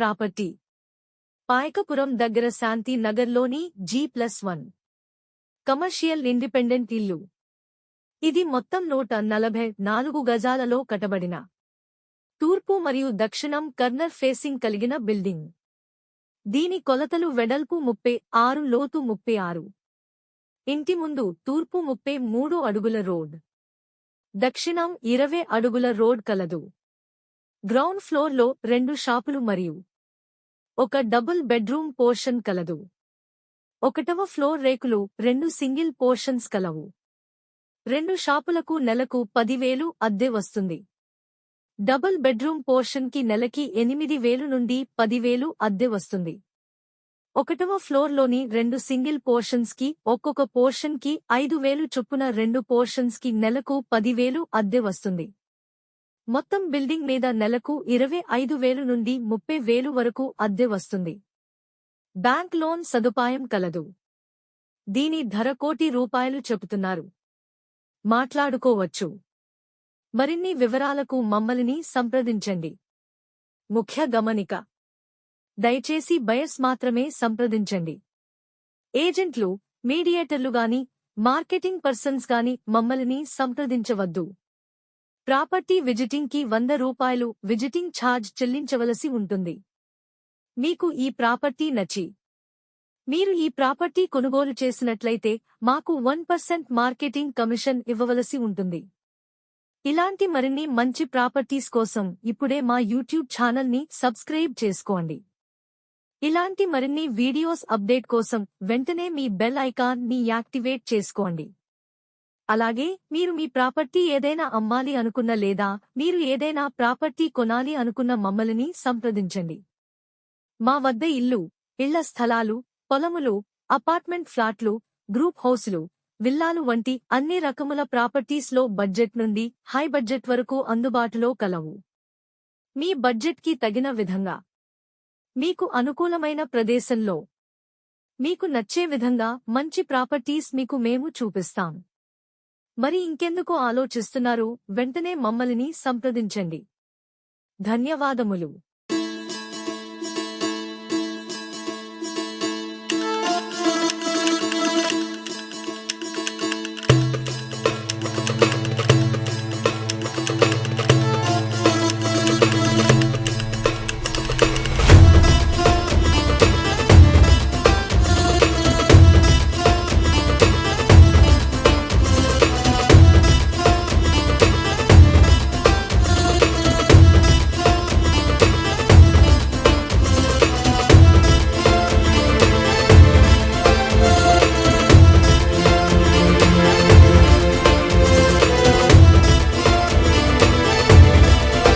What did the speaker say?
Property Payakapuram దగ్గర శాంతి నగర్లోని G+1 commercial independent ఇల్లు. ఇది మొత్తం 144 గజాలలో కట్టబడిన తూర్పు మరియు దక్షిణం కార్నర్ ఫేసింగ్ కలిగిన బిల్డింగ్. దీని కొలతలు వెడల్పు 36, లోతు 36. ఇంటి ముందు తూర్పు 33 అడుగుల రోడ్, దక్షిణం 20 అడుగుల రోడ్ కలదు. గ్రౌండ్ ఫ్లోర్లో 2 షాపులు మరియు ఒక డబుల్ బెడ్రూమ్ పోర్షన్ కలదు. 1వ ఫ్లోర్ రేకులు 2 సింగిల్ పోర్షన్స్ కలవు. 2 షాపులకు నెలకు 10,000 అద్దె వస్తుంది. డబుల్ బెడ్రూమ్ పోర్షన్ కి నెలకి 8,000 నుండి 10,000 అద్దె వస్తుంది. 1వ ఫ్లోర్లోని 2 సింగిల్ పోర్షన్స్ కి ఒక్కొక్క పోర్షన్ కి 5,000 చొప్పున 2 పోర్షన్స్ కి నెలకు 10,000 అద్దె వస్తుంది. మొత్తం బిల్డింగ్ మీద నెలకు 25,000 నుండి 30,000 వరకు అద్దె వస్తుంది. బ్యాంక్ లోన్ సదుపాయం కలదు. దీని ధర ₹1,00,00,000 చెబుతున్నారు. మాట్లాడుకోవచ్చు. మరిన్ని వివరాలకు మమ్మల్ని సంప్రదించండి. ముఖ్య గమనిక: దయచేసి బయర్స్ మాత్రమే సంప్రదించండి. ఏజెంట్లు, మీడియేటర్లు గాని, మార్కెటింగ్ పర్సన్స్ గాని మమ్మల్ని సంప్రదించవద్దు. ప్రాపర్టీ విజిటింగ్ కి ₹100 విజిటింగ్ ఛార్జ్ చెల్లించవలసి ఉంటుంది. మీకు ఈ ప్రాపర్టీ నచ్చి మీరు ఈ ప్రాపర్టీ కొనుగోలు చేసినట్లయితే మాకు 1% మార్కెటింగ్ కమిషన్ ఇవ్వవలసి ఉంటుంది. ఇలాంటి మరిన్ని మంచి ప్రాపర్టీస్ కోసం ఇప్పుడే మా యూట్యూబ్ ఛానల్ని సబ్స్క్రైబ్ చేసుకోండి. ఇలాంటి మరిన్ని వీడియోస్ అప్డేట్ కోసం వెంటనే మీ బెల్ ఐకాన్ ని యాక్టివేట్ చేసుకోండి. అలాగే మీరు మీ ప్రాపర్టీ ఏదైనా అమ్మాలి అనుకున్న లేదా మీరు ఏదైనా ప్రాపర్టీ కొనాలి అనుకున్న మమ్మల్ని సంప్రదించండి. మా వద్ద ఇల్లు, ఇళ్ల స్థలాలు, పొలములు, అపార్ట్మెంట్ ఫ్లాట్లు, గ్రూప్ హౌసులు, విల్లాలు వంటి అన్ని రకముల ప్రాపర్టీస్ లో బడ్జెట్ నుండి హై బడ్జెట్ వరకు అందుబాటులో కలవు. మీ బడ్జెట్ కి తగిన విధంగా మీకు అనుకూలమైన ప్రదేశంలో మీకు నచ్చే విధంగా మంచి ప్రాపర్టీస్ మీకు మేము చూపిస్తాం. మరి ఇంకెందుకు ఆలోచిస్తున్నారు? వెంటనే మమ్మల్ని సంప్రదించండి. ధన్యవాదములు.